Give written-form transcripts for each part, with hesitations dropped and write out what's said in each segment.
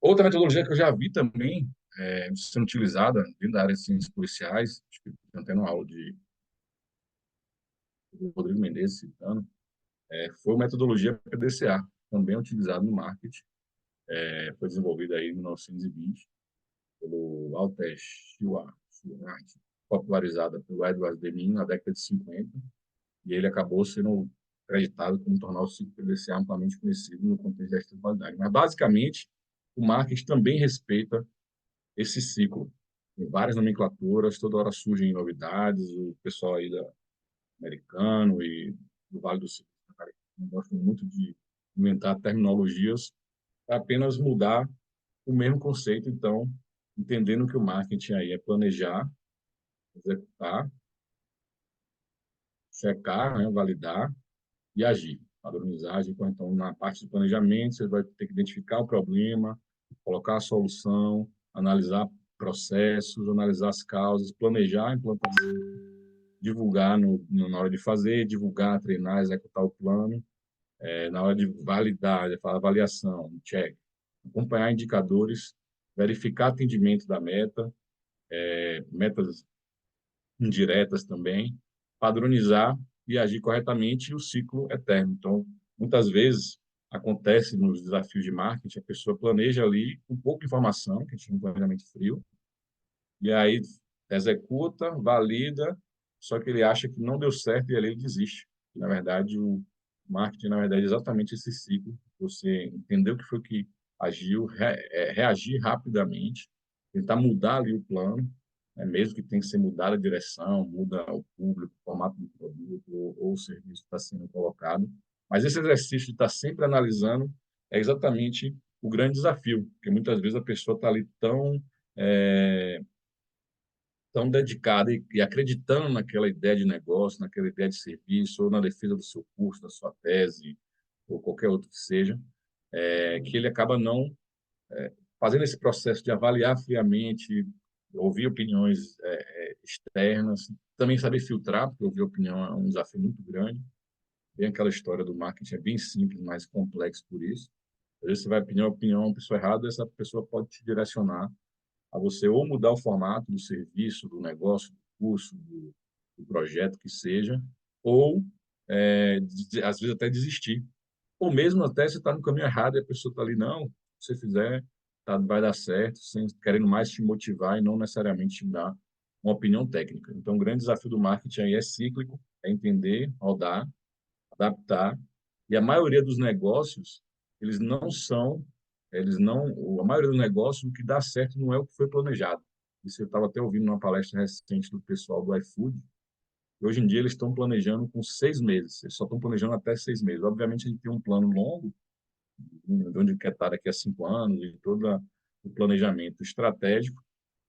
Outra metodologia que eu já vi também sendo utilizada dentro da área de ciências policiais, acho que tem até uma aula do Rodrigo Mendes citando, foi a metodologia PDCA, também utilizada no marketing, foi desenvolvida aí em 1920 pelo Walter Schwartz, popularizada pelo Edward Deming na década de 50, e ele acabou sendo acreditado como tornar o ciclo PDCA amplamente conhecido no contexto da espiritualidade. Mas, basicamente, o marketing também respeita esse ciclo. Tem várias nomenclaturas, toda hora surgem novidades, o pessoal aí da americano e do Vale do Silício, cara, gostam muito de inventar terminologias para apenas mudar o mesmo conceito. Então, entendendo que o marketing aí é planejar, executar, checar, né, validar e agir, padronizar, agir. Então, na parte de planejamento, você vai ter que identificar o problema, colocar a solução, analisar processos, analisar as causas, planejar a implantação, divulgar na hora de fazer, divulgar, treinar, executar o plano, na hora de validar, avaliação, check, acompanhar indicadores, verificar atendimento da meta, metas indiretas também, padronizar e agir corretamente e o ciclo eterno. Então, muitas vezes acontece nos desafios de marketing, a pessoa planeja ali com pouca informação, que a gente chama de planejamento frio, e aí executa, valida, só que ele acha que não deu certo e ali ele desiste. E, na verdade, o marketing, na verdade, é exatamente esse ciclo. Você entender o que foi que agiu, reagir rapidamente, tentar mudar ali o plano, né? Mesmo que tenha que ser mudada a direção, muda o público, o formato do produto ou o serviço que está sendo colocado. Mas esse exercício de estar sempre analisando é exatamente o grande desafio, porque muitas vezes a pessoa está ali é, tão dedicada e acreditando naquela ideia de negócio, naquela ideia de serviço, ou na defesa do seu curso, da sua tese, ou qualquer outro que seja, que ele acaba não fazendo esse processo de avaliar friamente, ouvir opiniões externas, também saber filtrar, porque ouvir opinião é um desafio muito grande. Bem aquela história do marketing é bem simples, mas complexo por isso. Às vezes você vai pedir uma opinião a uma pessoa errada, essa pessoa pode te direcionar a você ou mudar o formato do serviço, do negócio, do curso, do projeto que seja, ou às vezes até desistir. Ou mesmo até você está no caminho errado e a pessoa está ali, não, se você fizer, tá, vai dar certo, sem, querendo mais te motivar e não necessariamente te dar uma opinião técnica. Então, o grande desafio do marketing aí é cíclico, é entender, rodar, adaptar, e a maioria dos negócios, eles não são, eles não, a maioria dos negócios, o que dá certo não é o que foi planejado. Isso eu estava até ouvindo numa palestra recente do pessoal do iFood, e hoje em dia eles estão planejando com 6 meses, eles só estão planejando até 6 meses. Obviamente a gente tem um plano longo, de onde quer estar daqui a 5 anos, e todo o planejamento estratégico,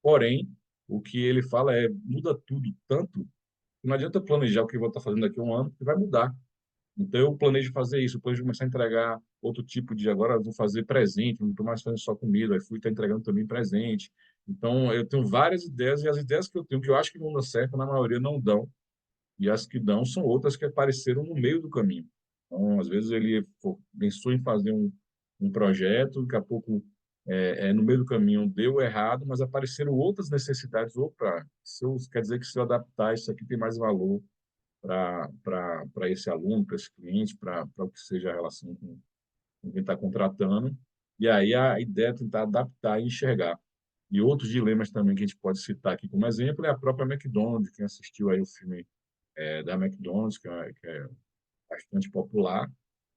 porém, o que ele fala é, muda tudo tanto, que não adianta planejar o que eu vou estar fazendo daqui a um ano, que vai mudar. Então, eu planejo fazer isso, eu planejo começar a entregar outro tipo de. Agora, eu vou fazer presente, não estou mais fazendo só comida, aí fui estar entregando também presente. Então, eu tenho várias ideias, e as ideias que eu tenho, que eu acho que vão dar certo, na maioria não dão, e as que dão são outras que apareceram no meio do caminho. Então, às vezes, ele pensou em fazer um projeto, daqui a pouco, no meio do caminho, deu errado, mas apareceram outras necessidades. Opa, quer dizer que se eu adaptar, isso aqui tem mais valor para esse aluno, para esse cliente, para o que seja a relação com quem está contratando. E aí a ideia é tentar adaptar e enxergar. E outros dilemas também que a gente pode citar aqui como exemplo é a própria McDonald's. Quem assistiu aí o filme da McDonald's, que é bastante popular.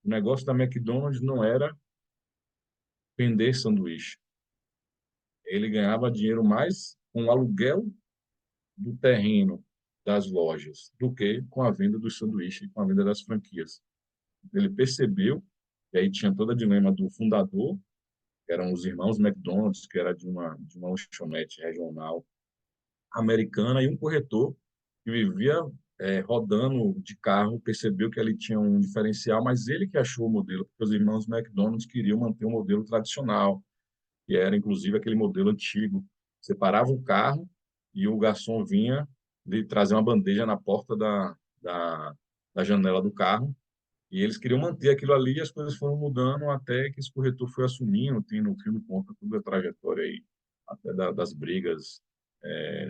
O negócio da McDonald's não era vender sanduíche. Ele ganhava dinheiro mais com o aluguel do terreno das lojas do que com a venda dos sanduíches, com a venda das franquias. Ele percebeu, e aí tinha todo o dilema do fundador, que eram os irmãos McDonald's, que era de uma lanchonete regional americana, e um corretor que vivia rodando de carro, percebeu que ele tinha um diferencial, mas ele que achou o modelo, porque os irmãos McDonald's queriam manter o modelo tradicional, que era inclusive aquele modelo antigo. Você parava o carro e o garçom vinha lhe trazer uma bandeja na porta da janela do carro, E eles queriam manter aquilo ali e as coisas foram mudando até que esse corretor foi assumindo, tem no filme conta toda a trajetória aí, até das brigas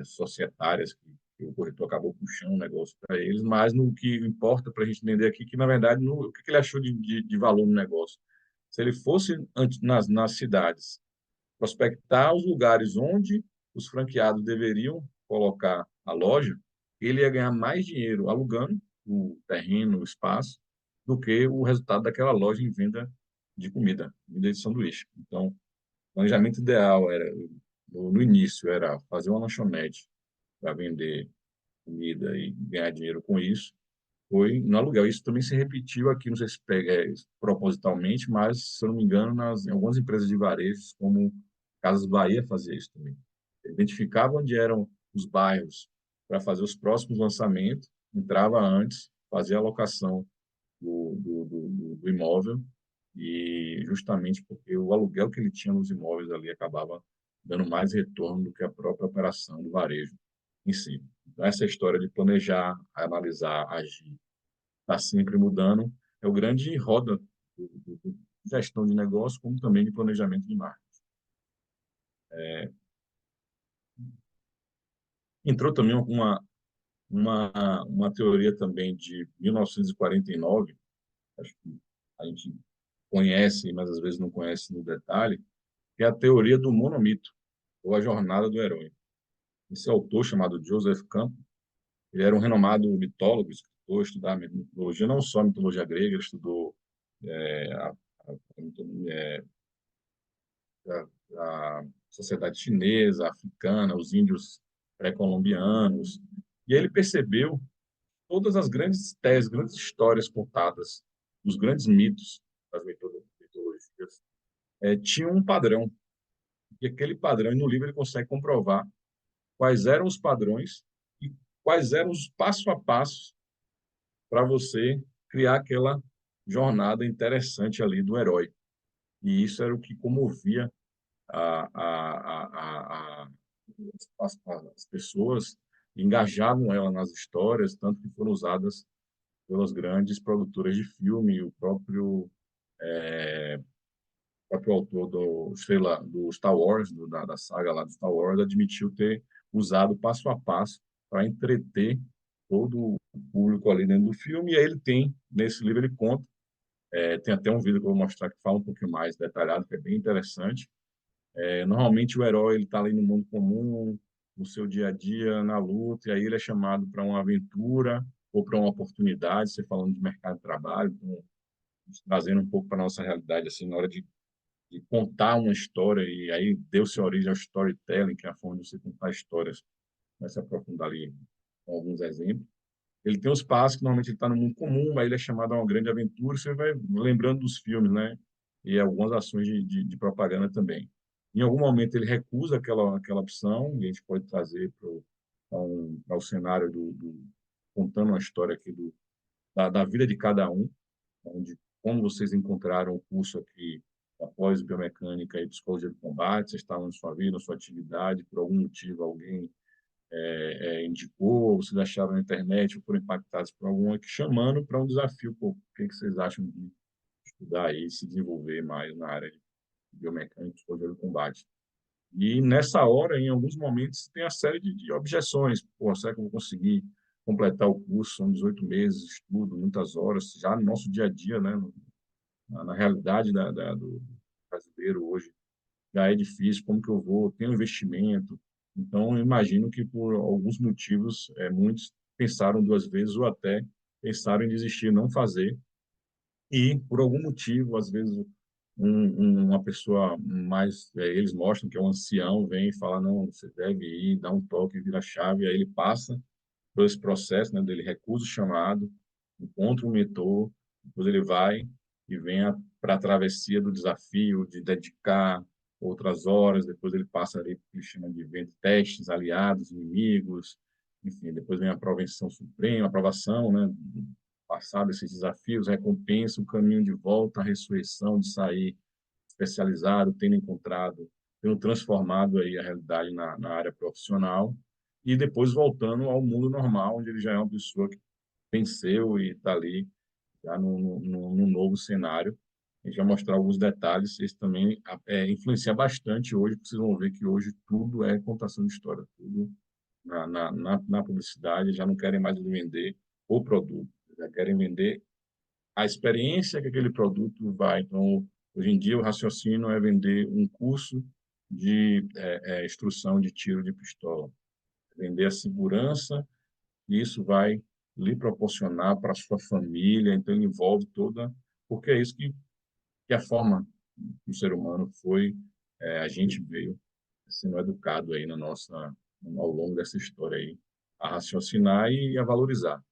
societárias que o corretor acabou puxando o negócio para eles, mas no que importa para a gente entender aqui, que na verdade, o que ele achou de valor no negócio? Se ele fosse nas cidades, prospectar os lugares onde os franqueados deveriam colocar a loja, ele ia ganhar mais dinheiro alugando o terreno, o espaço, do que o resultado daquela loja em venda de comida de sanduíche. Então, o planejamento ideal era, no início, era fazer uma lanchonete para vender comida e ganhar dinheiro com isso, foi no aluguel. Isso também se repetiu aqui, não sei se propositalmente, mas, se eu não me engano, em algumas empresas de varejo, como Casas Bahia, fazia isso também. Identificava onde eram os bairros para fazer os próximos lançamentos, entrava antes, fazia a locação do imóvel, e justamente porque o aluguel que ele tinha nos imóveis ali acabava dando mais retorno do que a própria operação do varejo em si. Então, essa história de planejar, analisar, agir, está sempre mudando, é o grande roda de gestão de negócio, como também de planejamento de marketing. Entrou também uma teoria também de 1949, acho que a gente conhece, mas às vezes não conhece no detalhe, que é a teoria do monomito, ou a jornada do herói. Esse autor, chamado Joseph Campbell, ele era um renomado mitólogo, escritor, estudava mitologia, não só a mitologia grega, ele estudou é, a sociedade chinesa, africana, os índios pré-colombianos, e ele percebeu todas as grandes teses, grandes histórias contadas, os grandes mitos das mitologias, tinham um padrão, e aquele padrão, e no livro ele consegue comprovar quais eram os padrões e quais eram os passo a passo para você criar aquela jornada interessante ali do herói. E isso era o que comovia a, a, a, a, as pessoas, engajavam ela nas histórias, tanto que foram usadas pelas grandes produtoras de filme, o próprio autor do Star Wars, da saga lá do Star Wars, admitiu ter usado passo a passo para entreter todo o público ali dentro do filme. E aí ele tem, nesse livro ele conta, tem até um vídeo que eu vou mostrar que fala um pouquinho mais detalhado, que é bem interessante. Normalmente o herói ele está ali no mundo comum, no seu dia a dia, na luta, e aí ele é chamado para uma aventura ou para uma oportunidade, você falando de mercado de trabalho, então, trazendo um pouco para a nossa realidade, assim, na hora de contar uma história, e aí deu-se origem ao storytelling, que é a forma de você contar histórias, vai se aprofundar ali com alguns exemplos. Ele tem os passos que normalmente ele está no mundo comum, aí ele é chamado a uma grande aventura, você vai lembrando dos filmes, né? E algumas ações de propaganda também. Em algum momento ele recusa aquela opção, e a gente pode trazer para o cenário contando uma história aqui da vida de cada um, onde, como vocês encontraram o curso aqui após biomecânica e psicologia do combate, vocês estavam na sua vida, na sua atividade, por algum motivo alguém indicou, vocês acharam na internet ou foram impactados por alguma que chamando para um desafio. Pô, o que vocês acham de estudar e se desenvolver mais na área de biomecânica e psicologia do combate? E nessa hora, em alguns momentos, tem a série de objeções. Pô, será que eu vou conseguir completar o curso? São 18 meses de estudo, muitas horas, já no nosso dia a dia, né? Na realidade do brasileiro hoje, já é difícil. Como que eu vou? Tenho investimento. Então, eu imagino que por alguns motivos, muitos pensaram duas vezes ou até pensaram em desistir, não fazer. E, por algum motivo, às vezes, uma pessoa mais, eles mostram que é um ancião, vem e fala, não, você deve ir, dá um toque, vira a chave, aí ele passa por esse processo, né, dele recusa o chamado, encontra um mentor, depois ele vai e vem para a travessia do desafio de dedicar outras horas, depois ele passa ali, que ele chama de evento, testes, aliados, inimigos, enfim, depois vem a aprovação suprema, aprovação, né, passado esses desafios, recompensa, o caminho de volta, a ressurreição, de sair especializado, tendo transformado aí a realidade na área profissional, e depois voltando ao mundo normal, onde ele já é uma pessoa que venceu e está ali já no novo cenário. A gente vai mostrar alguns detalhes, esse também influencia bastante hoje, porque vocês vão ver que hoje tudo é contação de história, tudo na publicidade, já não querem mais vender o produto, já querem vender a experiência que aquele produto vai. Então, hoje em dia, o raciocínio é vender um curso de instrução de tiro de pistola, vender a segurança, e isso vai lhe proporcionar para a sua família, então envolve toda, porque é isso que a forma que o ser humano foi, a gente veio sendo educado aí ao longo dessa história aí, a raciocinar e a valorizar.